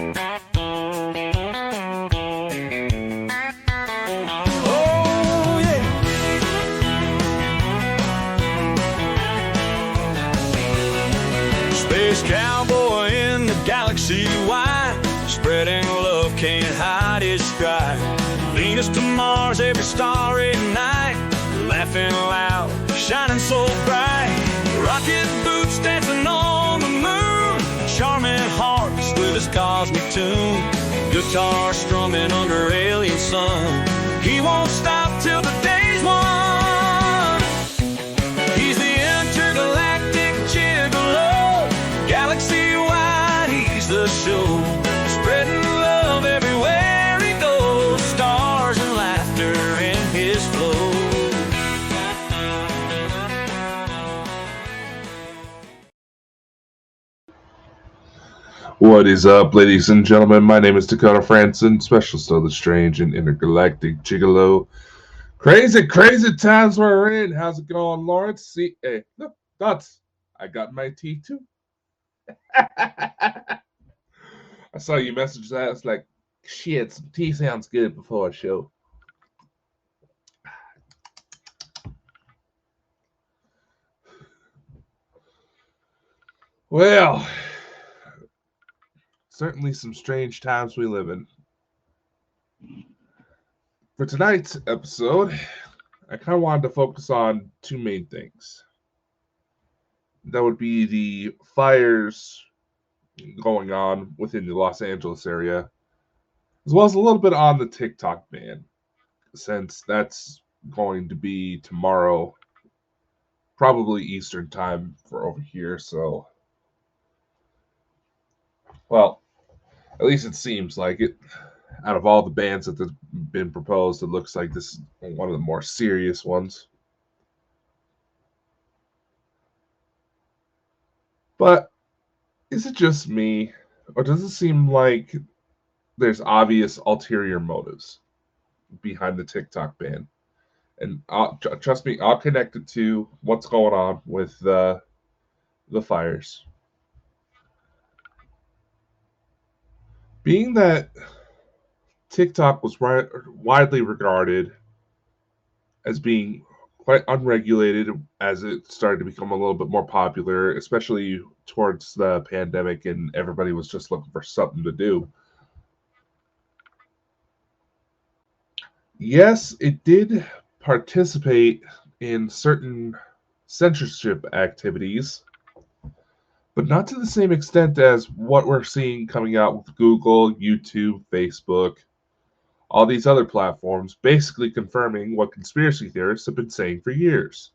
Oh, yeah. Space cowboy in the galaxy wide, spreading love, can't hide his stride. Venus to Mars, every starry night, laughing loud, shining so bright. Rocket boots dancing on the moon, charming hearts with his cosmic tune. Guitar strumming under alien sun, he won't stop till the day's won. He's the intergalactic gigolo, galaxy-wide he's the show. Spreading love everywhere he goes, stars and laughter in his flow. What is up, ladies and gentlemen? My name is Dakota Franson, specialist of the strange and intergalactic gigolo. Crazy times we're in. How's it going, Lawrence? See, hey, look, Dots. I got my tea too. I saw you message that. It's like, shit, some tea sounds good before a show. Well, certainly some strange times we live in. For tonight's episode, I kind of wanted to focus on two main things. That would be the fires going on within the Los Angeles area, as well as a little bit on the TikTok ban, since that's going to be tomorrow, probably Eastern time for over here. So, well, at least it seems like it. Out of all the bans that have been proposed, it looks like this is one of the more serious ones. But is it just me, or does it seem like there's obvious ulterior motives behind the TikTok ban? And trust me, I'll connect it to what's going on with the fires. Being that TikTok was widely regarded as being quite unregulated as it started to become a little bit more popular, especially towards the pandemic, and everybody was just looking for something to do. Yes, it did participate in certain censorship activities, but not to the same extent as what we're seeing coming out with Google, YouTube, Facebook, all these other platforms, basically confirming what conspiracy theorists have been saying for years.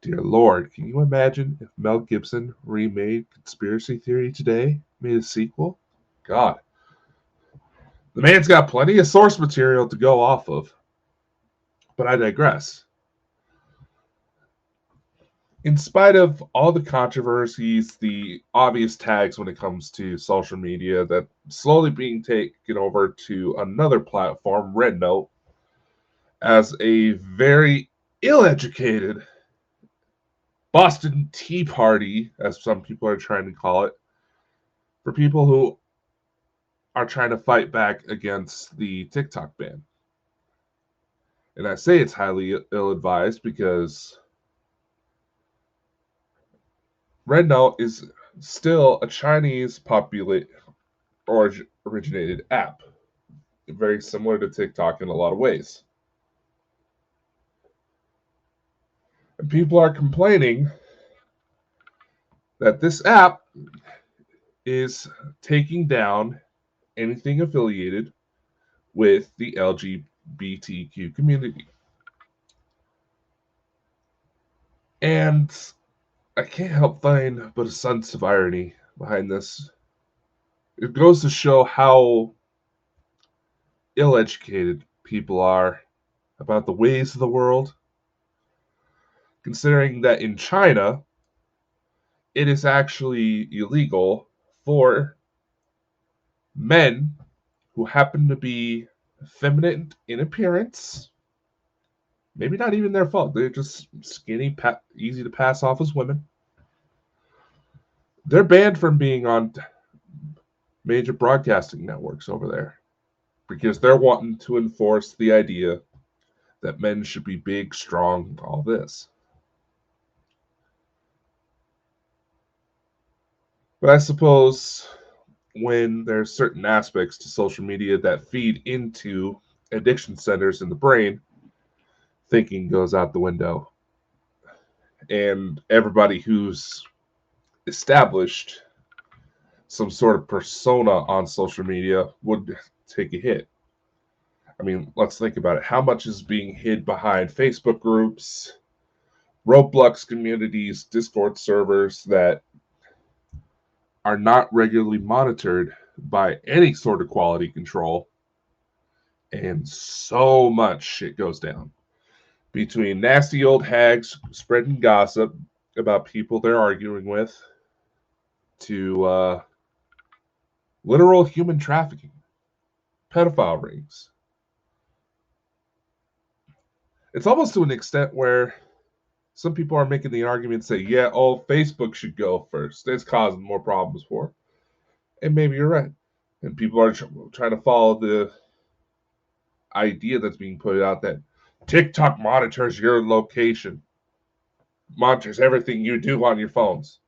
Dear Lord, can you imagine if Mel Gibson remade Conspiracy Theory today, made a sequel? God. The man's got plenty of source material to go off of. But I digress. In spite of all the controversies, the obvious tags when it comes to social media that slowly being taken over to another platform, Rednote, as a very ill-educated Boston Tea Party, as some people are trying to call it, for people who are trying to fight back against the TikTok ban. And I say it's highly ill-advised because Rednote is still a Chinese originated app, very similar to TikTok in a lot of ways. And people are complaining that this app is taking down anything affiliated with the LGBTQ community. And I can't help find but a sense of irony behind this. It goes to show how ill-educated people are about the ways of the world, considering that in China, it is actually illegal for men who happen to be feminine in appearance, maybe not even their fault, they're just skinny, easy to pass off as women. They're banned from being on major broadcasting networks over there because they're wanting to enforce the idea that men should be big, strong, all this. But I suppose when there's certain aspects to social media that feed into addiction centers in the brain, thinking goes out the window. And everybody who's established some sort of persona on social media would take a hit. I mean, let's think about it. How much is being hid behind Facebook groups, Roblox communities, Discord servers that are not regularly monitored by any sort of quality control? And so much shit goes down between nasty old hags spreading gossip about people they're arguing with to literal human trafficking, pedophile rings. It's almost to an extent where some people are making the argument, say, yeah, Facebook should go first. It's causing more problems for it. And maybe you're right. And people are trying to follow the idea that's being put out that TikTok monitors your location, monitors everything you do on your phones.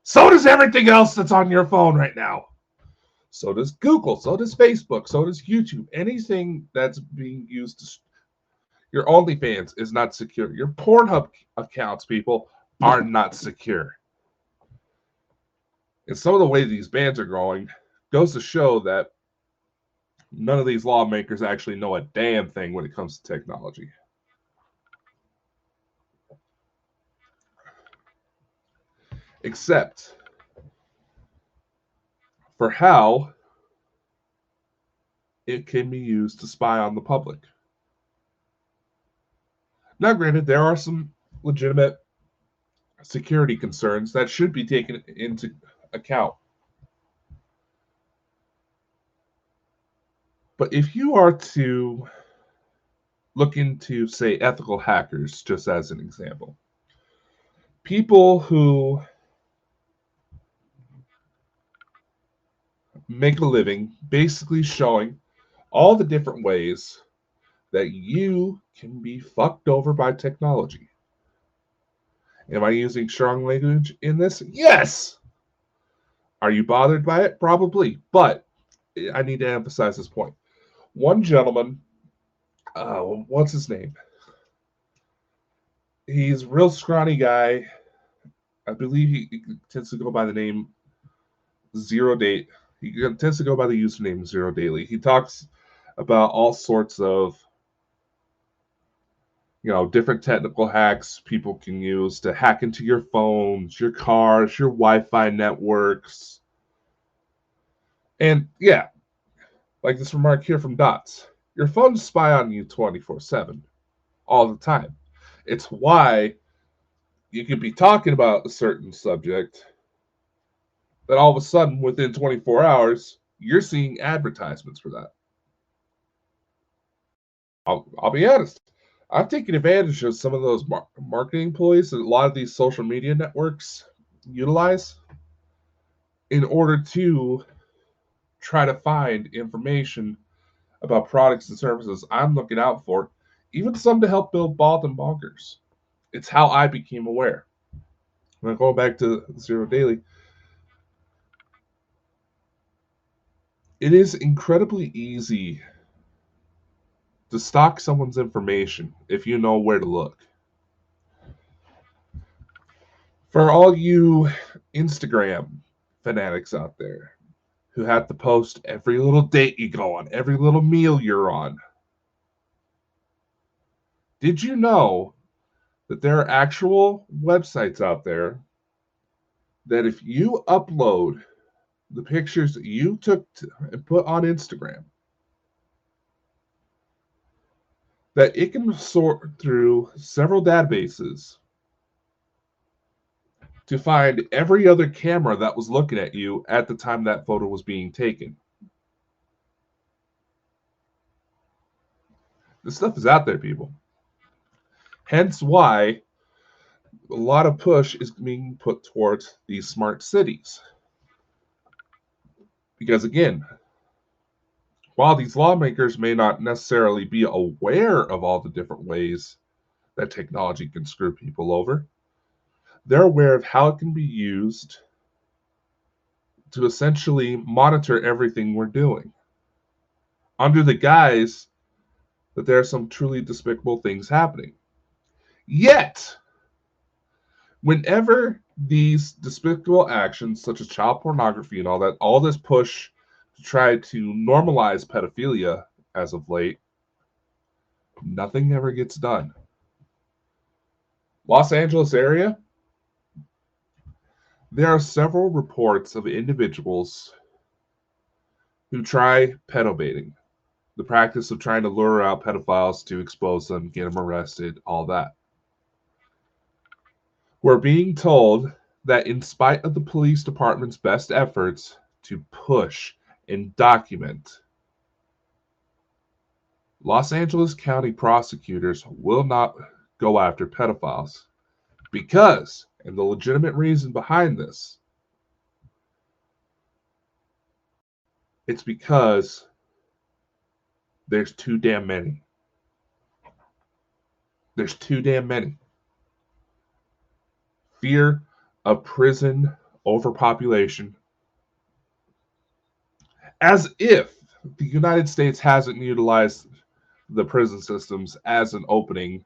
So does everything else that's on your phone right now. So does Google, so does Facebook, so does YouTube. Anything that's being used to your OnlyFans is not secure. Your Pornhub accounts, people, are not secure. And some of the way these bans are going goes to show that none of these lawmakers actually know a damn thing when it comes to technology. Except for how it can be used to spy on the public. Now, granted, there are some legitimate security concerns that should be taken into account. But if you are to look into, say, ethical hackers, just as an example, people who make a living basically showing all the different ways that you can be fucked over by technology. Am I using strong language in this? Yes! Are you bothered by it? Probably. But I need to emphasize this point. One gentleman, what's his name? He's a real scrawny guy. I believe he tends to go by the name Zero Date. He tends to go by the username Zero Daily. He talks about all sorts of different technical hacks people can use to hack into your phones, your cars, your Wi-Fi networks. And yeah, like this remark here from Dots, your phones spy on you 24/7, all the time. It's why you could be talking about a certain subject that all of a sudden, within 24 hours, you're seeing advertisements for that. I'll be honest. I've taken advantage of some of those marketing ploys that a lot of these social media networks utilize in order to try to find information about products and services I'm looking out for, even some to help build bald and bonkers. It's how I became aware. When I go back to Zero Daily, it is incredibly easy to stalk someone's information if you know where to look. For all you Instagram fanatics out there who have to post every little date you go on, every little meal you're on, did you know that there are actual websites out there that if you upload the pictures that you took and put on Instagram, that it can sort through several databases to find every other camera that was looking at you at the time that photo was being taken. This stuff is out there, people. Hence why a lot of push is being put towards these smart cities. Because again, while these lawmakers may not necessarily be aware of all the different ways that technology can screw people over, they're aware of how it can be used to essentially monitor everything we're doing, under the guise that there are some truly despicable things happening. Yet, whenever these despicable actions, such as child pornography and all that, all this push to try to normalize pedophilia as of late, nothing ever gets done. Los Angeles area, there are several reports of individuals who try pedobaiting, the practice of trying to lure out pedophiles to expose them, get them arrested, all that. We're being told that in spite of the police department's best efforts to push and document, Los Angeles County prosecutors will not go after pedophiles because, and the legitimate reason behind this, it's because there's too damn many. There's too damn many. Fear of prison overpopulation. As if the United States hasn't utilized the prison systems as an opening,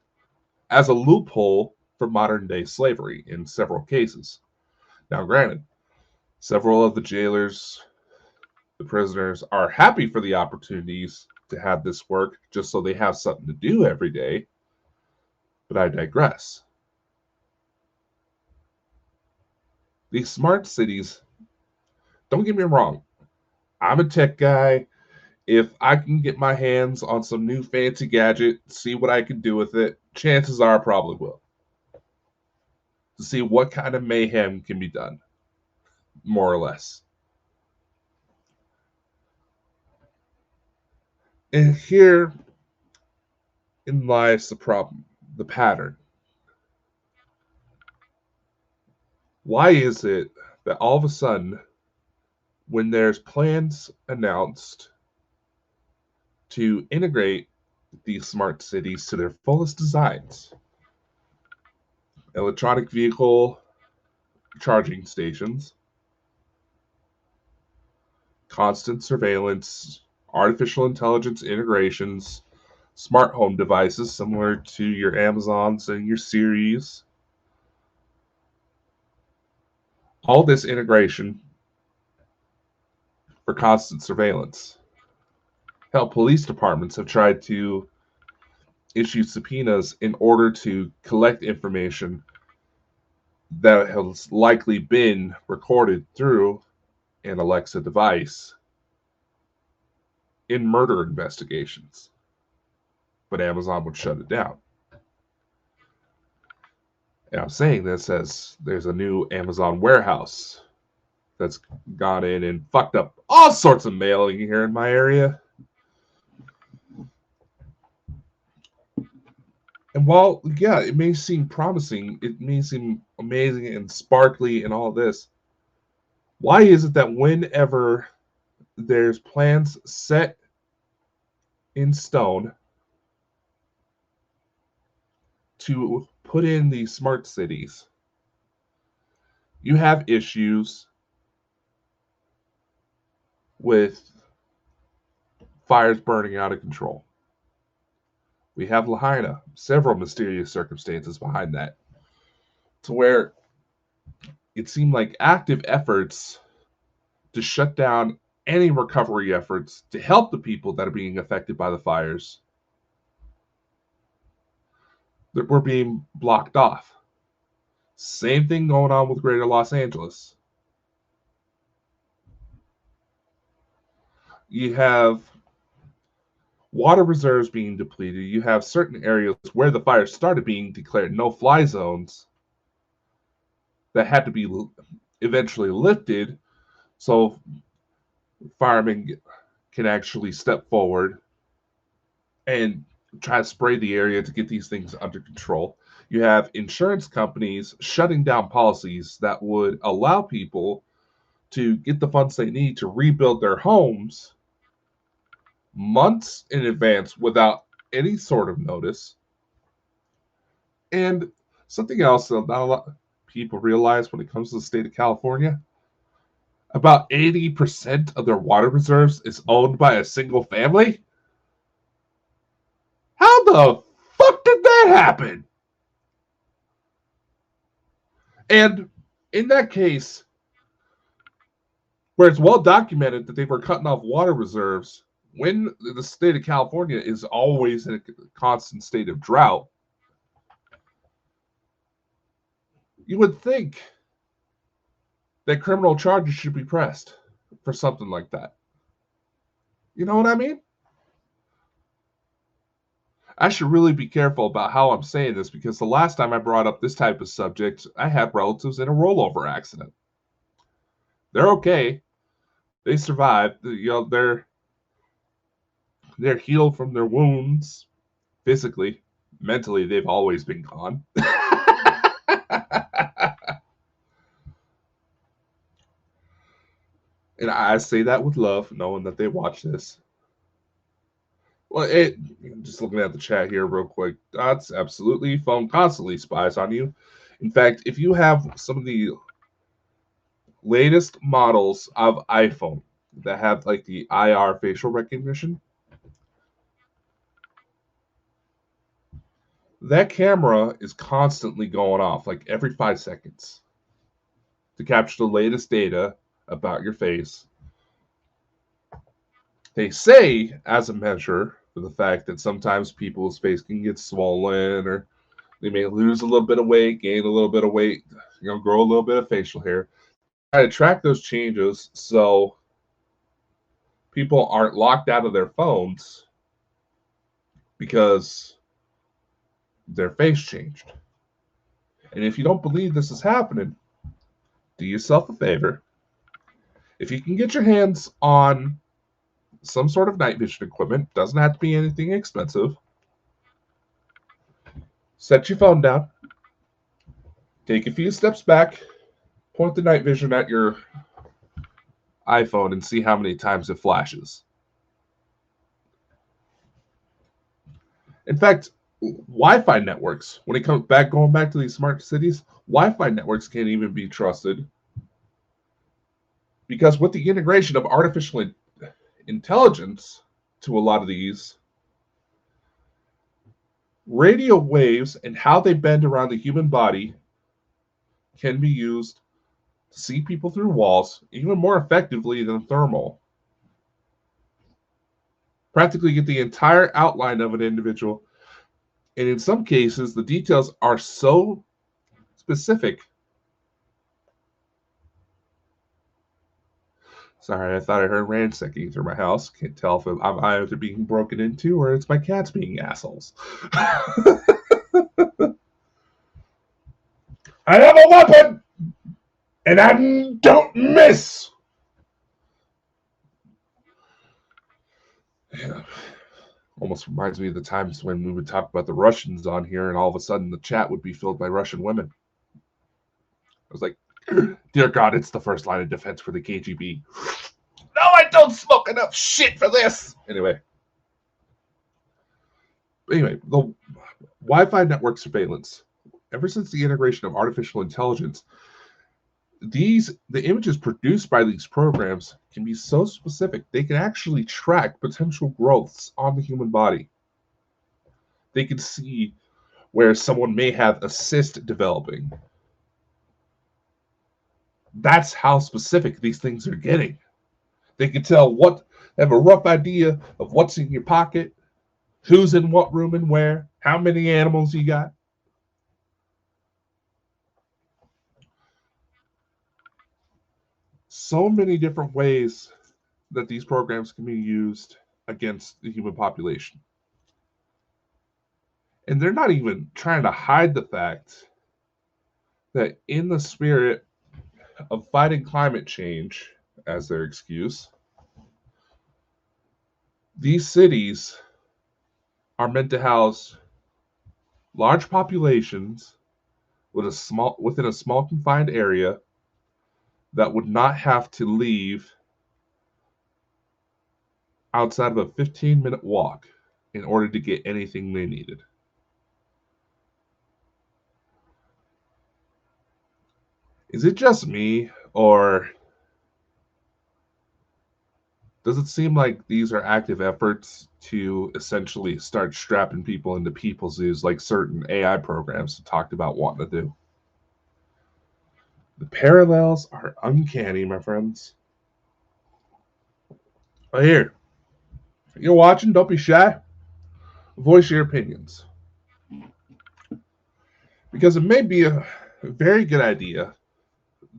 as a loophole for modern day slavery in several cases. Now, granted, several of the jailers, the prisoners, are happy for the opportunities to have this work just so they have something to do every day. But I digress. These smart cities, don't get me wrong, I'm a tech guy. If I can get my hands on some new fancy gadget, see what I can do with it, chances are I probably will. To see what kind of mayhem can be done, more or less. And here in lies the problem, the pattern. Why is it that all of a sudden, when there's plans announced to integrate these smart cities to their fullest designs, electronic vehicle charging stations, constant surveillance, artificial intelligence integrations, smart home devices similar to your Amazons and your Siris, all this integration for constant surveillance. Hell, police departments have tried to issue subpoenas in order to collect information that has likely been recorded through an Alexa device in murder investigations. But Amazon would shut it down. And I'm saying this as there's a new Amazon warehouse that's gone in and fucked up all sorts of mailing here in my area. And while, yeah, it may seem promising, it may seem amazing and sparkly and all this, why is it that whenever there's plans set in stone to put in these smart cities, you have issues with fires burning out of control? We have Lahaina, several mysterious circumstances behind that, to where it seemed like active efforts to shut down any recovery efforts to help the people that are being affected by the fires that were being blocked off. Same thing going on with Greater Los Angeles. You have water reserves being depleted. You have certain areas where the fires started being declared no-fly zones that had to be eventually lifted so firemen can actually step forward and try to spray the area to get these things under control. You have insurance companies shutting down policies that would allow people to get the funds they need to rebuild their homes months in advance without any sort of notice. And something else that not a lot of people realize when it comes to the state of California, about 80% of their water reserves is owned by a single family. How the fuck did that happen? And in that case, where it's well documented that they were cutting off water reserves when the state of California is always in a constant state of drought, you would think that criminal charges should be pressed for something like that. You know what I mean? I should really be careful about how I'm saying this because the last time I brought up this type of subject, I had relatives in a rollover accident. They're okay. They survived. They're healed from their wounds physically. Mentally, they've always been gone. And I say that with love, knowing that they watch this. Well, just looking at the chat here real quick. That's absolutely. Phone constantly spies on you. In fact, if you have some of the latest models of iPhone that have like the IR facial recognition, that camera is constantly going off like every 5 seconds to capture the latest data about your face. They say as a measure for the fact that sometimes people's face can get swollen or they may lose a little bit of weight, gain a little bit of weight, grow a little bit of facial hair. Try to track those changes so people aren't locked out of their phones because their face changed. And if you don't believe this is happening, do yourself a favor. If you can get your hands on some sort of night vision equipment, doesn't have to be anything expensive, set your phone down, take a few steps back, point the night vision at your iPhone and see how many times it flashes. In fact, Wi-Fi networks, when it comes back, going back to these smart cities, Wi-Fi networks can't even be trusted because with the integration of artificial intelligence to a lot of these, radio waves and how they bend around the human body can be used to see people through walls even more effectively than thermal. Practically get the entire outline of an individual. And in some cases, the details are so specific. Sorry, I thought I heard ransacking through my house. Can't tell if I'm either being broken into or it's my cats being assholes. I have a weapon! And I don't miss! Yeah. Almost reminds me of the times when we would talk about the Russians on here and all of a sudden the chat would be filled by Russian women. I was like, dear God, it's the first line of defense for the KGB. No, I don't smoke enough shit for this. Anyway, the Wi-Fi network surveillance, ever since the integration of artificial intelligence, the images produced by these programs can be so specific they can actually track potential growths on the human body. They can see where someone may have a cyst developing. That's how specific these things are getting. They can tell have a rough idea of what's in your pocket, who's in what room and where, how many animals you got. So many different ways that these programs can be used against the human population. And they're not even trying to hide the fact that in the spirit of fighting climate change, as their excuse, these cities are meant to house large populations within a small confined area that would not have to leave outside of a 15-minute walk in order to get anything they needed. Is it just me, or does it seem like these are active efforts to essentially start strapping people into people zoos like certain AI programs have talked about wanting to do? The parallels are uncanny, my friends. But here, if you're watching, don't be shy. Voice your opinions. Because it may be a very good idea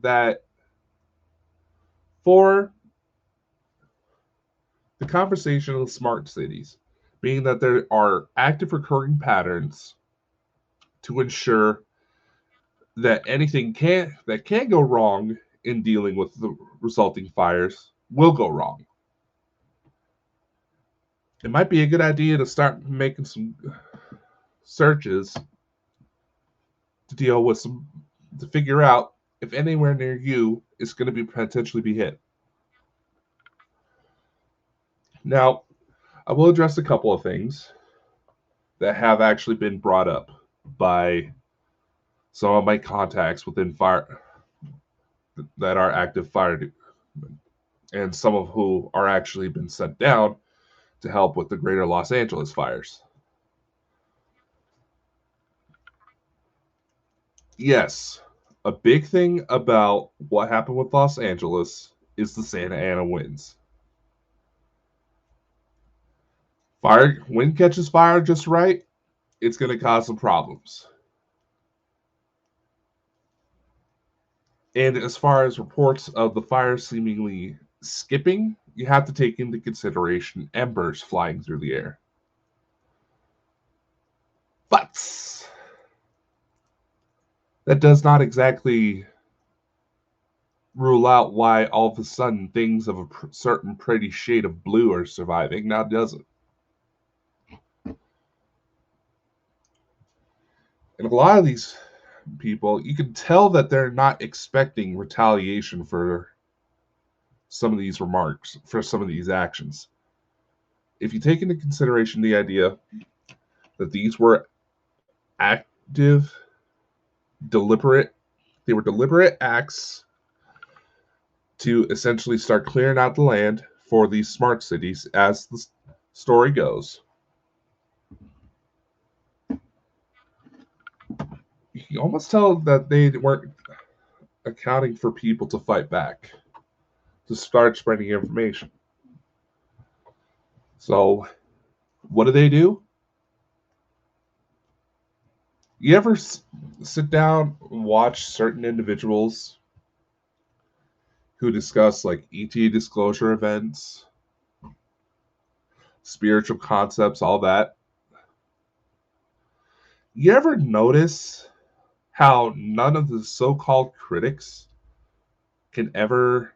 that for the conversation of smart cities, being that there are active recurring patterns to ensure that anything that can go wrong in dealing with the resulting fires will go wrong. It might be a good idea to start making some searches to deal with to figure out if anywhere near you is going to be potentially be hit. Now, I will address a couple of things that have actually been brought up by some of my contacts within fire that are active fire, and some of who are actually been sent down to help with the greater Los Angeles fires. Yes, a big thing about what happened with Los Angeles is the Santa Ana winds. Wind catches fire just right, it's going to cause some problems. And as far as reports of the fire seemingly skipping, you have to take into consideration embers flying through the air. But that does not exactly rule out why all of a sudden things of a certain pretty shade of blue are surviving, now does it? And a lot of these people, you can tell that they're not expecting retaliation for some of these remarks, for some of these actions. If you take into consideration the idea that these were active, deliberate acts to essentially start clearing out the land for these smart cities, as the story goes, you can almost tell that they weren't accounting for people to fight back, to start spreading information. So, what do? You ever sit down and watch certain individuals who discuss like ET disclosure events, spiritual concepts, all that? You ever notice how none of the so-called critics can ever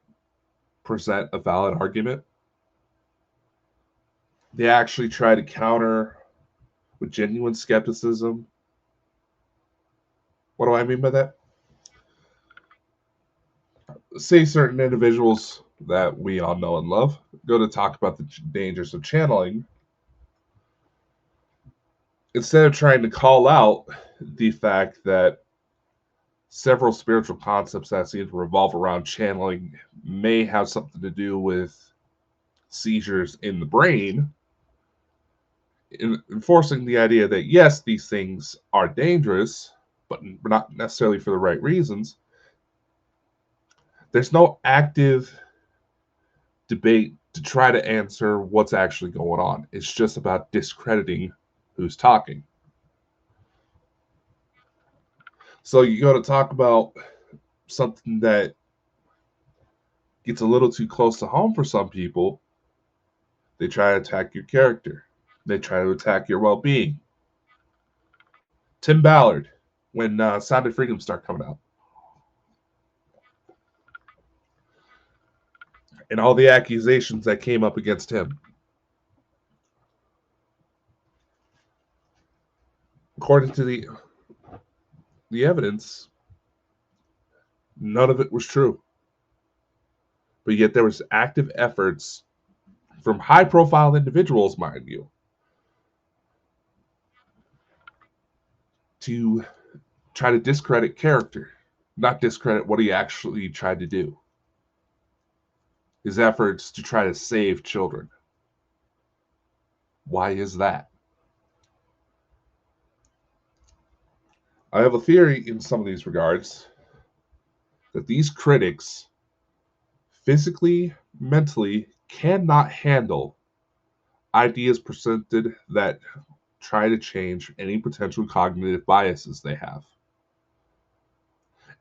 present a valid argument? They actually try to counter with genuine skepticism. What do I mean by that? Say certain individuals that we all know and love go to talk about the dangers of channeling. Instead of trying to call out the fact that several spiritual concepts that seem to revolve around channeling may have something to do with seizures in the brain, enforcing the idea that yes, these things are dangerous, but not necessarily for the right reasons. There's no active debate to try to answer what's actually going on. It's just about discrediting who's talking. So you go to talk about something that gets a little too close to home for some people, they try to attack your character. They try to attack your well-being. Tim Ballard, when Sound of Freedom started coming out, and all the accusations that came up against him. According to the evidence, none of it was true. but yet there was active efforts from high-profile individuals, mind you, to try to discredit character, not discredit what he actually tried to do. His efforts to try to save children. Why is that? I have a theory in some of these regards that these critics physically, mentally cannot handle ideas presented that try to change any potential cognitive biases they have.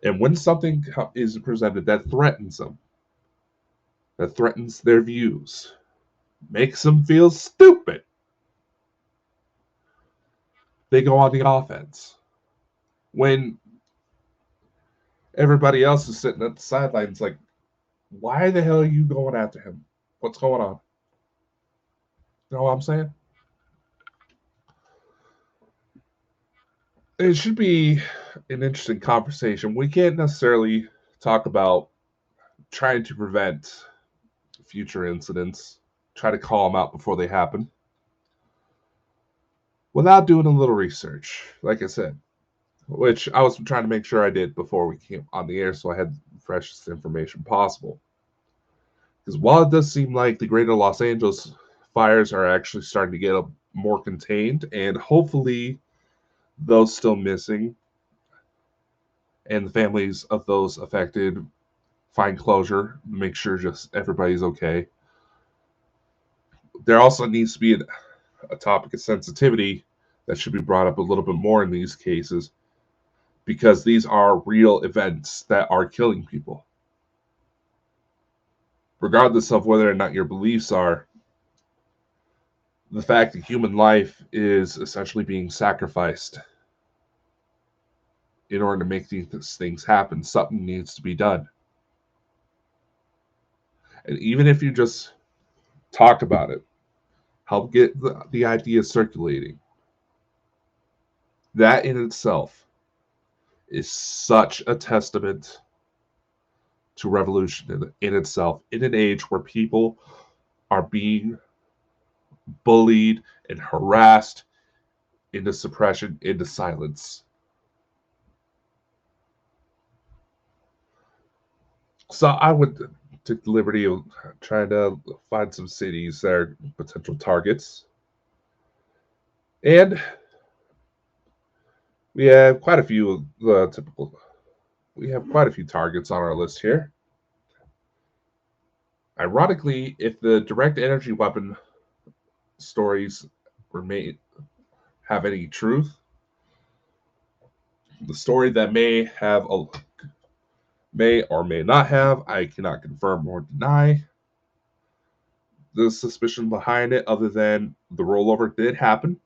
And when something is presented that threatens them, that threatens their views, makes them feel stupid, they go on the offense. When everybody else is sitting at the sidelines like, why the hell are you going after him? What's going on? You know what I'm saying? It should be an interesting conversation. We can't necessarily talk about trying to prevent future incidents, try to call them out before they happen, without doing a little research, like I said, which I was trying to make sure I did before we came on the air so I had the freshest information possible. Because while it does seem like the greater Los Angeles fires are actually starting to get more contained, and hopefully those still missing and the families of those affected find closure, make sure just everybody's okay. There also needs to be a topic of sensitivity that should be brought up a little bit more in these cases, because these are real events that are killing people. Regardless of whether or not your beliefs are, the fact that human life is essentially being sacrificed in order to make these things happen, something needs to be done. And even if you just talk about it, help get the idea circulating, that in itself is such a testament to revolution in itself, in an age where people are being bullied and harassed into suppression, into silence. So I would take the liberty of trying to find some cities that are potential targets. And we have quite a few of the typical, we have quite a few targets on our list here. Ironically, if the direct energy weapon stories have any truth, the story that may or may not have, I cannot confirm or deny the suspicion behind it, other than the rollover did happen.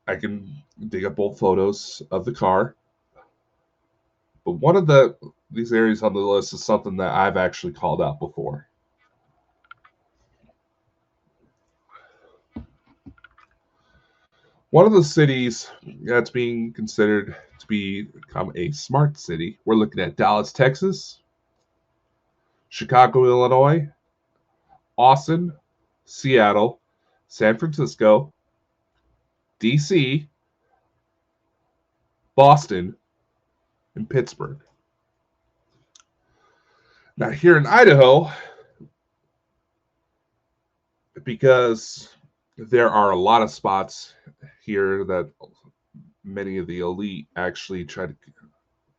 I can dig up old photos of the car, but one of these areas on the list is something that I've actually called out before. One of the cities that's being considered to become a smart city, we're looking at Dallas, Texas, Chicago, Illinois, Austin, Seattle, San Francisco, DC, Boston, and Pittsburgh. Now here in Idaho, because there are a lot of spots here that many of the elite actually try to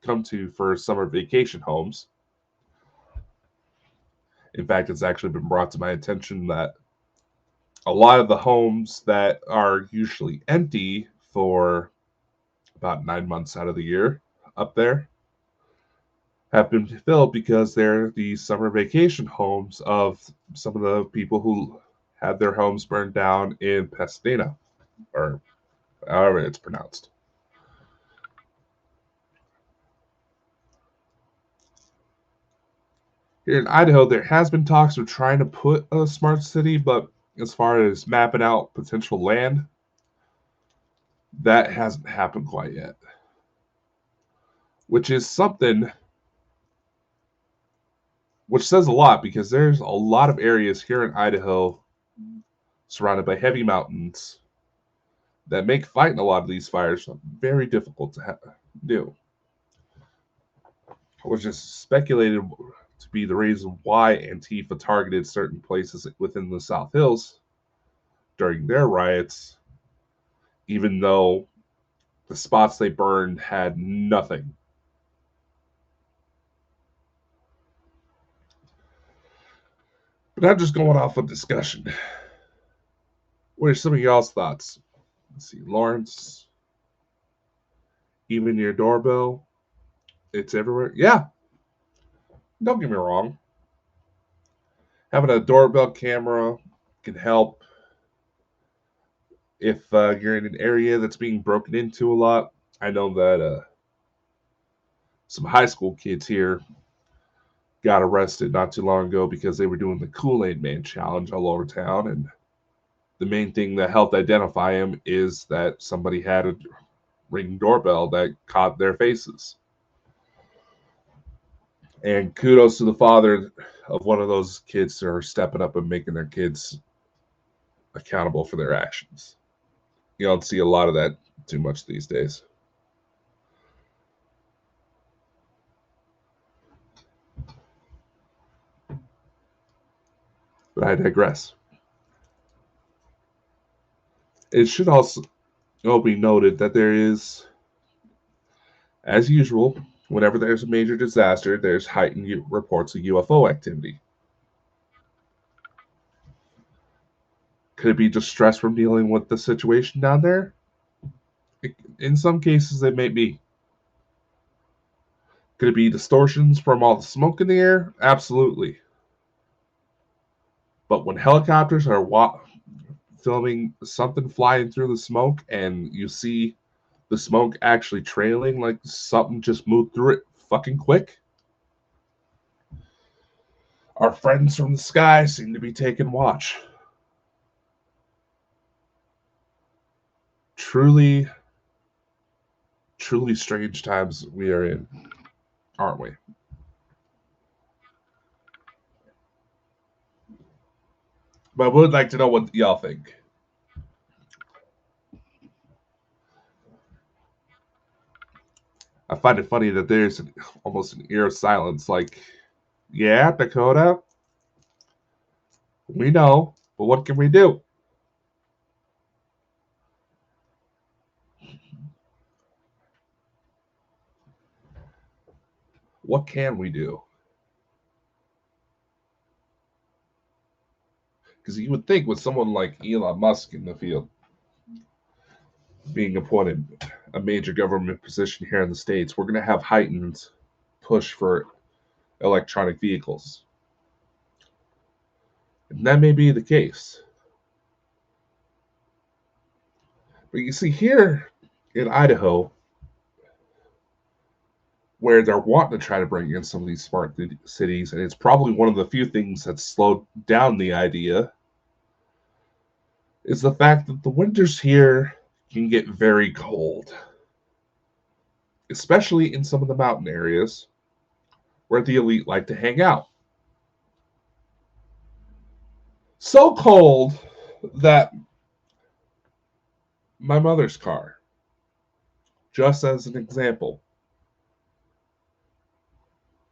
come to for summer vacation homes. In fact, it's actually been brought to my attention that a lot of the homes that are usually empty for about 9 months out of the year up there have been filled because they're the summer vacation homes of some of the people who had their homes burned down in Pasadena, or however it's pronounced. Here in Idaho, there has been talks of trying to put a smart city, but as far as mapping out potential land, that hasn't happened quite yet. Which is something which says a lot because there's a lot of areas here in Idaho surrounded by heavy mountains that make fighting a lot of these fires very difficult to do, which is speculated to be the reason why Antifa targeted certain places within the South Hills during their riots, even though the spots they burned had nothing. But I'm just going off of discussion. What are some of y'all's thoughts? Let's see, Lawrence. Even your doorbell, it's everywhere. Yeah, don't get me wrong. Having a doorbell camera can help if you're in an area that's being broken into a lot. I know that some high school kids here got arrested not too long ago because they were doing the Kool-Aid Man challenge all over town, and the main thing that helped identify him is that somebody had a ring doorbell that caught their faces. And kudos to the father of one of those kids who are stepping up and making their kids accountable for their actions. You don't see a lot of that too much these days. But I digress. It should also be noted that there is, as usual, whenever there's a major disaster, there's heightened reports of UFO activity. Could it be just stress from dealing with the situation down there? In some cases, it may be. Could it be distortions from all the smoke in the air? Absolutely. But when helicopters are filming something flying through the smoke and you see the smoke actually trailing like something just moved through it fucking quick, our friends from the sky seem to be taking watch. Truly, truly strange times we are in, aren't we? But I would like to know what y'all think. I find it funny that there's almost an ear of silence. Like, yeah, Dakota, we know, but what can we do? What can we do? Because you would think with someone like Elon Musk in the field, being appointed a major government position here in the States, we're going to have heightened push for electronic vehicles. And that may be the case. But you see, here in Idaho, where they're wanting to try to bring in some of these smart cities, and it's probably one of the few things that's slowed down the idea, is the fact that the winters here can get very cold, especially in some of the mountain areas where the elite like to hang out. So cold that my mother's car, just as an example,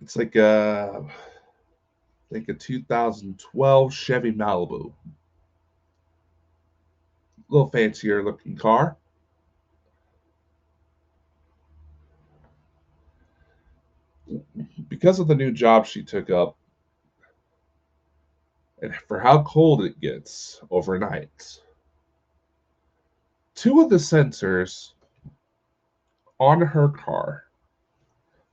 it's like a 2012 Chevy Malibu. A little fancier looking car. Because of the new job she took up, and for how cold it gets overnight, two of the sensors on her car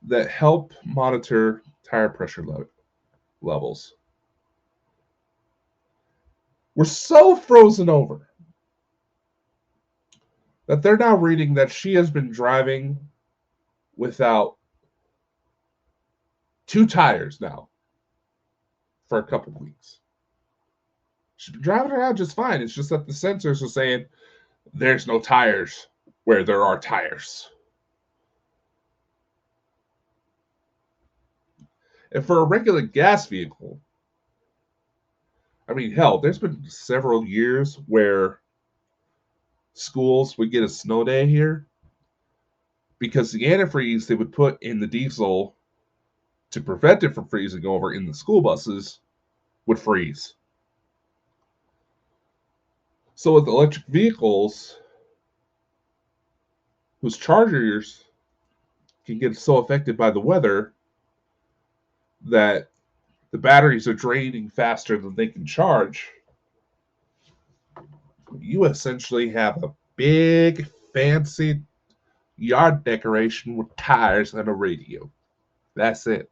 that help monitor tire pressure levels were so frozen over that they're now reading that she has been driving without two tires now for a couple weeks. She's been driving around just fine. It's just that the sensors are saying there's no tires where there are tires. And for a regular gas vehicle, I mean, hell, there's been several years where schools would get a snow day here because the antifreeze they would put in the diesel to prevent it from freezing over in the school buses would freeze. So with electric vehicles, whose chargers can get so affected by the weather that the batteries are draining faster than they can charge, you essentially have a big, fancy yard decoration with tires and a radio. That's it.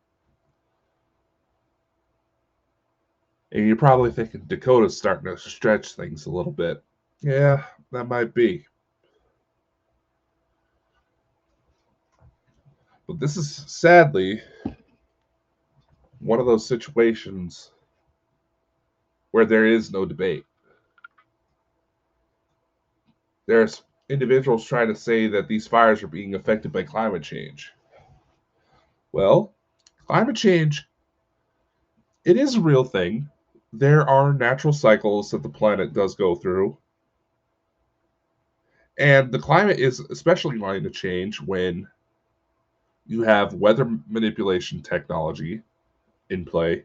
And you're probably thinking Dakota's starting to stretch things a little bit. Yeah, that might be. But this is sadly one of those situations where there is no debate. There's individuals trying to say that these fires are being affected by climate change. Well, climate change, it is a real thing. There are natural cycles that the planet does go through. And the climate is especially going to change when you have weather manipulation technology in play,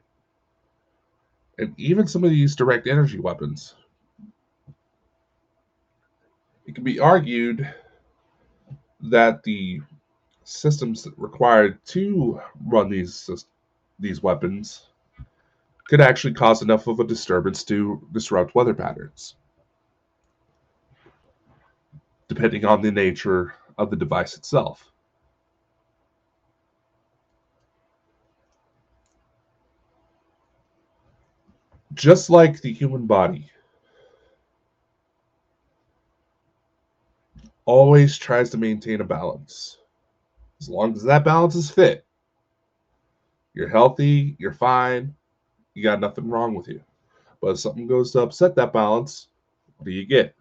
and even some of these direct energy weapons. It can be argued that the systems required to run these weapons could actually cause enough of a disturbance to disrupt weather patterns, depending on the nature of the device itself. Just like the human body always tries to maintain a balance. As long as that balance is fit, you're healthy, you're fine, you got nothing wrong with you. But if something goes to upset that balance, what do you get?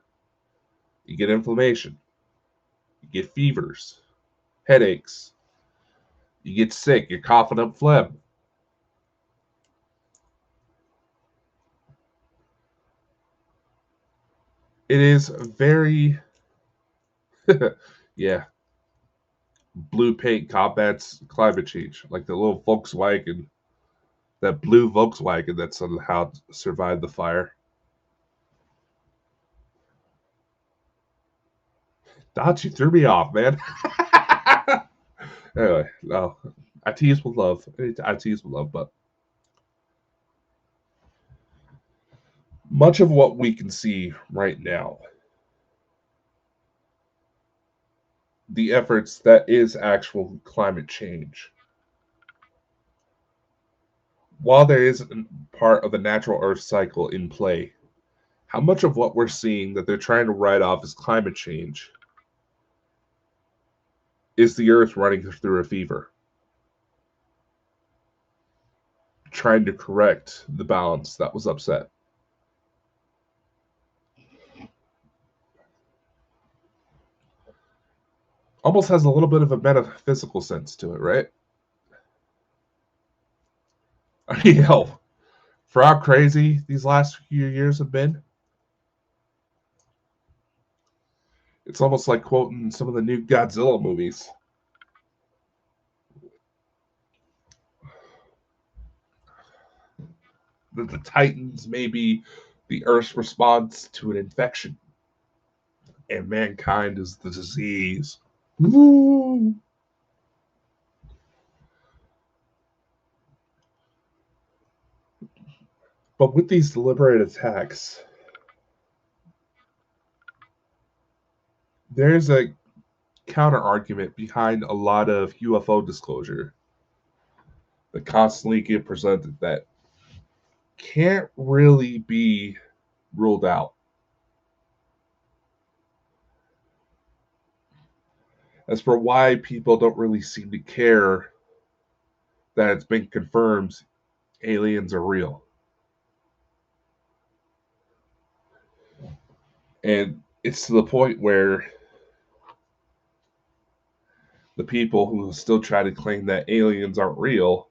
You get inflammation, you get fevers, headaches, you get sick, you're coughing up phlegm. It is very, yeah, blue paint combats climate change, like the little Volkswagen, that blue Volkswagen that somehow survived the fire. Dodge, you threw me off, man. Anyway, no, I tease with love. I tease with love, but much of what we can see right now, the efforts that is actual climate change, while there is part of the natural Earth cycle in play, how much of what we're seeing that they're trying to write off as climate change is the Earth running through a fever, trying to correct the balance that was upset? Almost has a little bit of a metaphysical sense to it, right? I mean, hell, for how crazy these last few years have been, it's almost like quoting some of the new Godzilla movies. That the Titans may be the Earth's response to an infection, and mankind is the disease. Woo! But with these deliberate attacks, there's a counter argument behind a lot of UFO disclosure that constantly get presented that can't really be ruled out. As for why people don't really seem to care that it's been confirmed aliens are real. And it's to the point where the people who still try to claim that aliens aren't real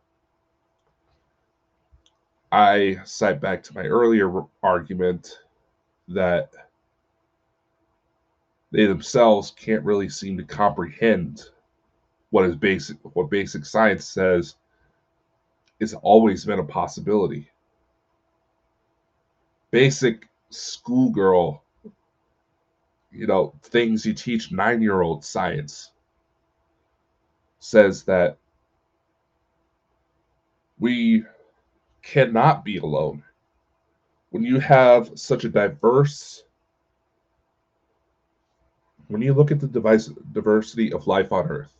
I cite back to my earlier argument that they themselves can't really seem to comprehend what basic science says has always been a possibility. Basic schoolgirl, things you teach 9-year-old science says that we cannot be alone. When you have such a when you look at the diversity of life on Earth,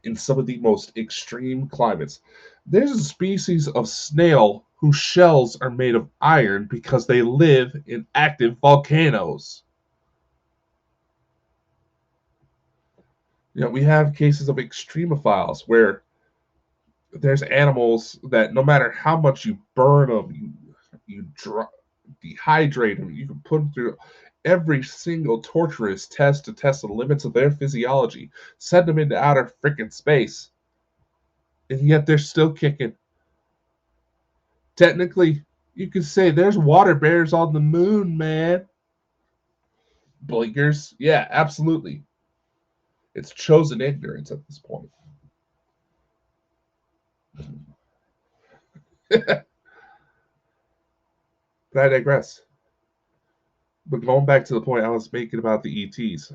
in some of the most extreme climates, there's a species of snail whose shells are made of iron because they live in active volcanoes. We have cases of extremophiles where there's animals that no matter how much you burn them, you dehydrate them, you can put them through every single torturous test to test the limits of their physiology, send them into outer freaking space, and yet they're still kicking. Technically, you could say there's water bears on the moon, man. Blinkers, yeah, absolutely. It's chosen ignorance at this point. But I digress. But going back to the point I was making about the ETs,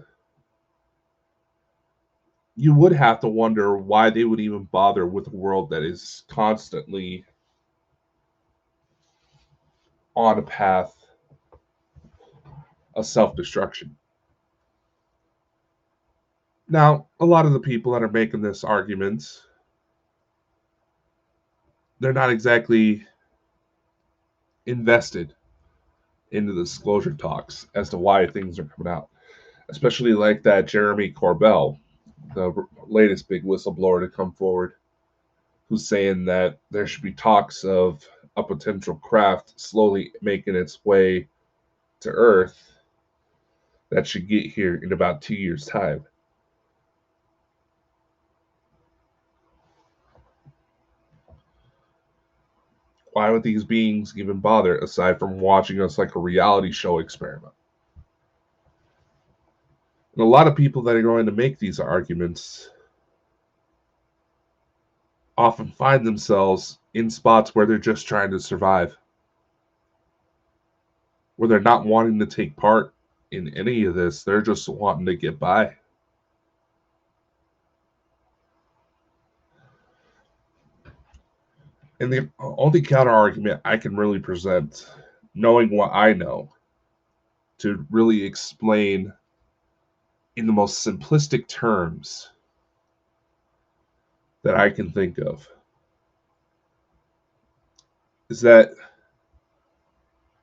you would have to wonder why they would even bother with a world that is constantly on a path of self-destruction. Now, a lot of the people that are making this argument, they're not exactly invested into the disclosure talks as to why things are coming out, especially like that Jeremy Corbell, the latest big whistleblower to come forward, who's saying that there should be talks of a potential craft slowly making its way to Earth that should get here in about 2 years' time. Why would these beings even bother aside from watching us like a reality show experiment? And a lot of people that are going to make these arguments often find themselves in spots where they're just trying to survive, where they're not wanting to take part in any of this. They're just wanting to get by. And the only counter argument I can really present, knowing what I know, to really explain in the most simplistic terms that I can think of, is that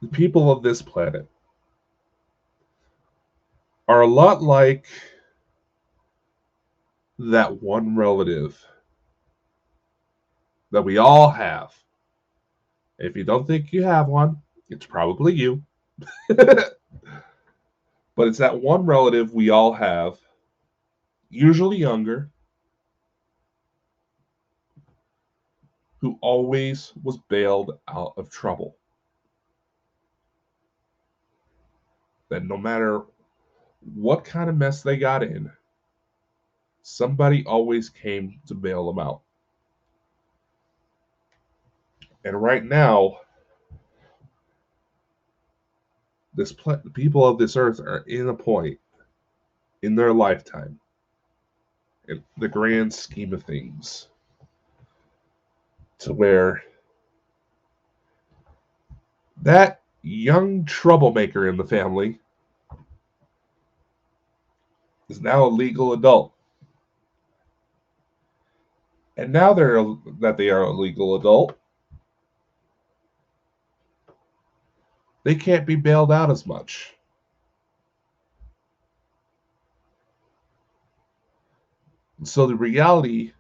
the people of this planet are a lot like that one relative that we all have. If you don't think you have one, it's probably you. But it's that one relative we all have, usually younger, who always was bailed out of trouble. That no matter what kind of mess they got in, somebody always came to bail them out. And right now, the people of this earth are in a point in their lifetime, in the grand scheme of things, to where that young troublemaker in the family is now a legal adult. And now that they are a legal adult, they can't be bailed out as much. And so the reality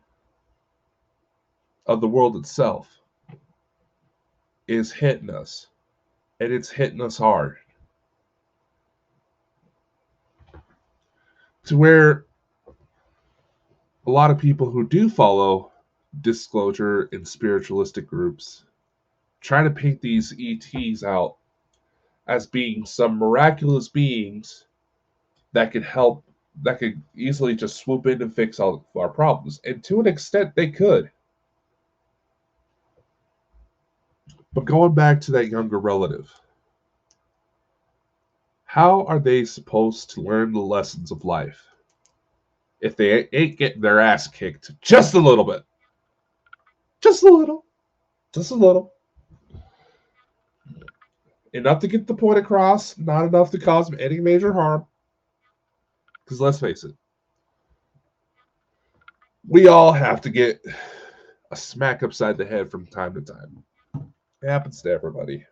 of the world itself is hitting us, and it's hitting us hard. To where a lot of people who do follow disclosure and spiritualistic groups trying to paint these ETs out as being some miraculous beings that could help, that could easily just swoop in and fix all of our problems. And to an extent, they could. But going back to that younger relative, how are they supposed to learn the lessons of life if they ain't getting their ass kicked just a little bit? Just a little. Just a little. Enough to get the point across, not enough to cause them any major harm. Because let's face it, we all have to get a smack upside the head from time to time. It happens to everybody.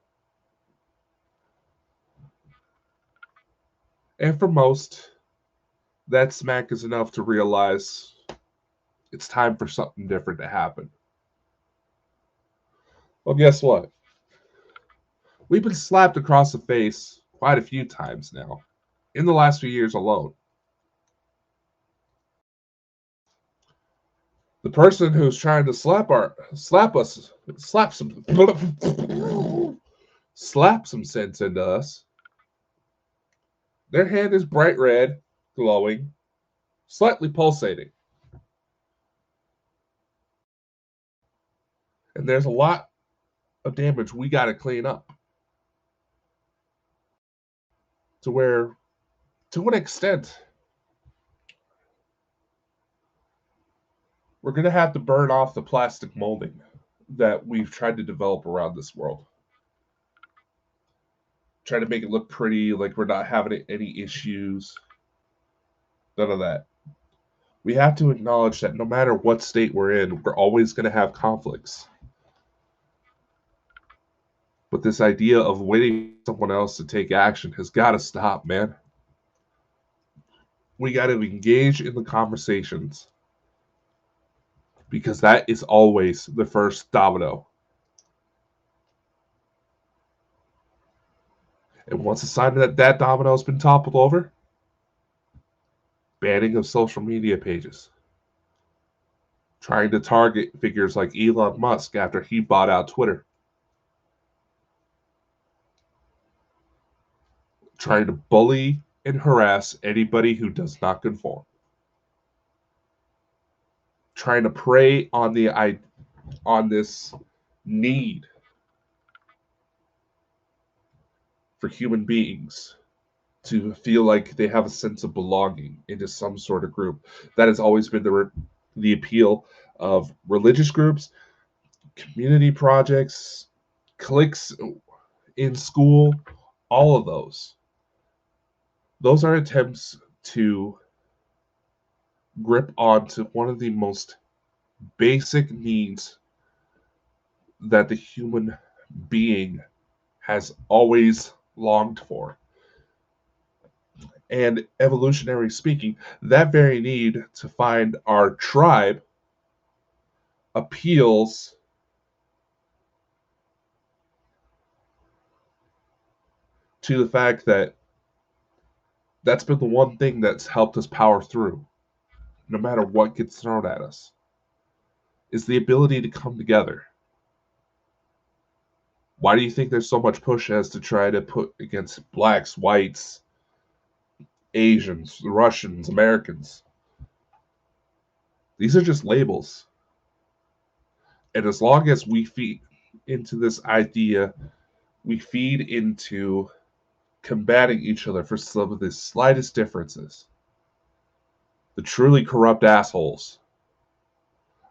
And for most, that smack is enough to realize it's time for something different to happen. Well, guess what? We've been slapped across the face quite a few times now, in the last few years alone. The person who's trying to slap some sense into us, their hand is bright red, glowing, slightly pulsating. And there's a lot of damage we got to clean up. To where, to an extent, we're going to have to burn off the plastic molding that we've tried to develop around this world. Try to make it look pretty, like we're not having any issues. None of that. We have to acknowledge that no matter what state we're in, we're always going to have conflicts. But this idea of waiting for someone else to take action has got to stop, man. We got to engage in the conversations, because that is always the first domino. And once a sign that that domino has been toppled over, banning of social media pages, trying to target figures like Elon Musk after he bought out Twitter, trying to bully and harass anybody who does not conform, trying to prey on this need for human beings to feel like they have a sense of belonging into some sort of group. That has always been the appeal of religious groups, community projects, cliques in school, all of those. Those are attempts to grip onto one of the most basic needs that the human being has always longed for. And evolutionary speaking, that very need to find our tribe appeals to the fact that that's been the one thing that's helped us power through, no matter what gets thrown at us, is the ability to come together. Why do you think there's so much push as to try to put against blacks, whites, Asians, Russians, Americans? These are just labels. And as long as we feed into this idea, we feed into combating each other for some of the slightest differences, the truly corrupt assholes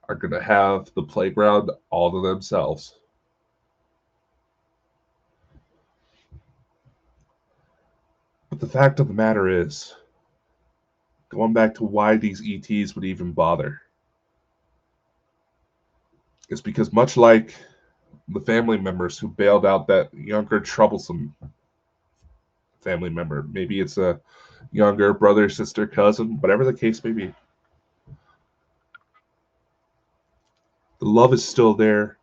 are going to have the playground all to themselves. But the fact of the matter is, going back to why these ETs would even bother, is because much like the family members who bailed out that younger, troublesome family member, maybe it's a younger brother, sister, cousin, whatever the case may be, the love is still there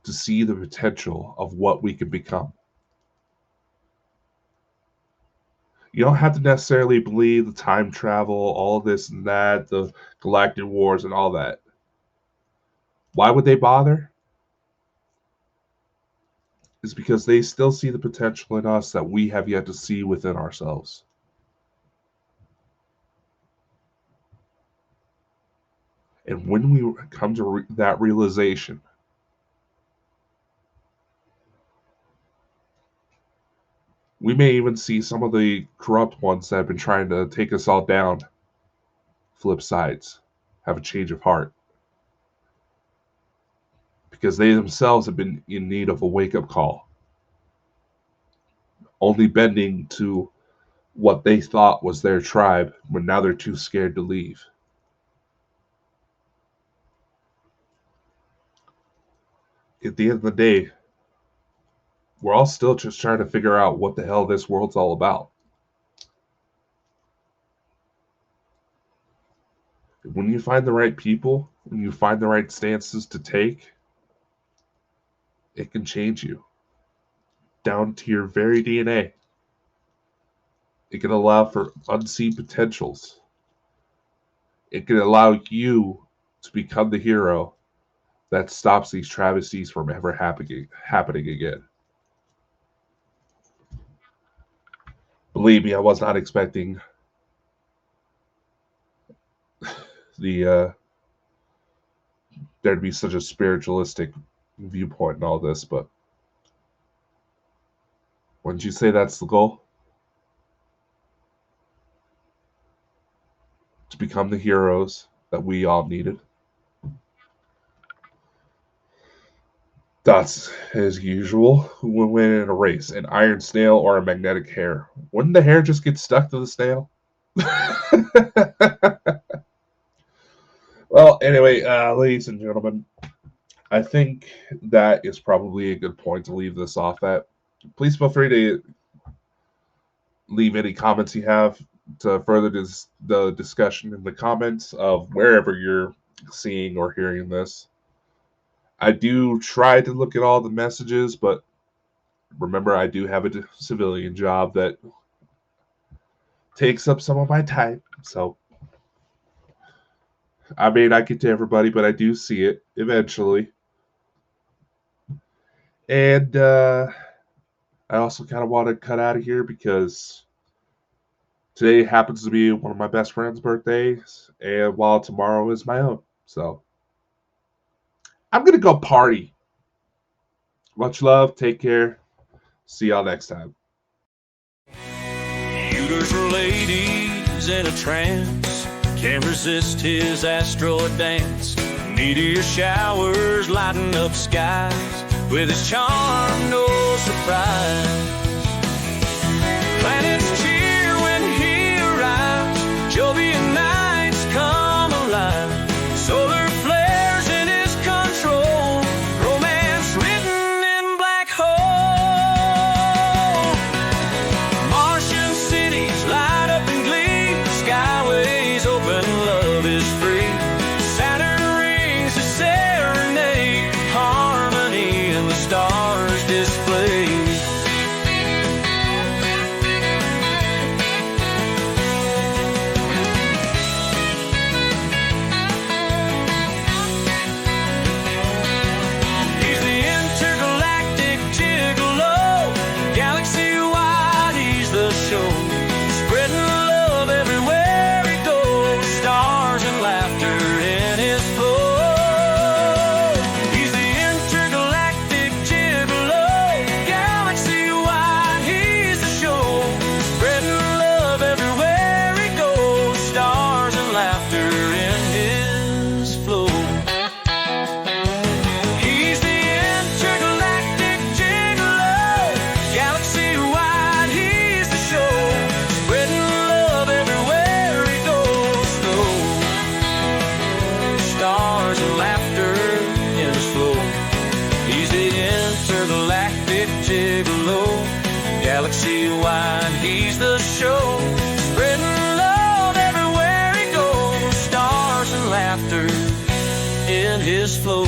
to see the potential of what we can become. You don't have to necessarily believe the time travel, all this and that, the galactic wars and all that. Why would they bother? is because they still see the potential in us that we have yet to see within ourselves. And when we come to that realization, we may even see some of the corrupt ones that have been trying to take us all down flip sides, have a change of heart. Because they themselves have been in need of a wake-up call. Only bending to what they thought was their tribe, when now they're too scared to leave. At the end of the day, we're all still just trying to figure out what the hell this world's all about. When you find the right people, when you find the right stances to take, it can change you down to your very DNA. It can allow for unseen potentials. It can allow you to become the hero that stops these travesties from ever happening again. Believe me, I was not expecting there to be such a spiritualistic viewpoint in all this, but wouldn't you say that's the goal? To become the heroes that we all needed? Thoughts, as usual, who would win in a race, an iron snail or a magnetic hair? Wouldn't the hair just get stuck to the snail? Well, anyway, ladies and gentlemen, I think that is probably a good point to leave this off at. Please feel free to leave any comments you have to further the discussion in the comments of wherever you're seeing or hearing this. I do try to look at all the messages, but remember, I do have a civilian job that takes up some of my time. So I may not get to everybody, but I do see it eventually. And I also kind of want to cut out of here because today happens to be one of my best friend's birthdays, and while tomorrow is my own. So I'm going to go party. Much love. Take care. See y'all next time. Beautiful for ladies in a trance, can't resist his asteroid dance. Meteor showers lighting up skies, with his charm no surprise. Planets cheer when he arrives, Jovian nights come alive. Solar flares in his control, romance written in black hole. Martian cities light up in glee, skyways open, love is free. Saturn rings a serenade, harmony in the stars display. He's the intergalactic gigolo, galaxy-wide he's the show. Spreading love everywhere he goes, stars and laughter in his flow. He's the intergalactic gigolo, galaxy-wide he's the show. Spreading love everywhere he goes, stars and laughter in his flow. He's the intergalactic gigolo, galaxy-wide he's the show. Spreading love everywhere he goes, stars and laughter in his flow. He's the intergalactic gigolo, galaxy-wide he's the show. Spreading love everywhere he goes, stars and laughter in his flow.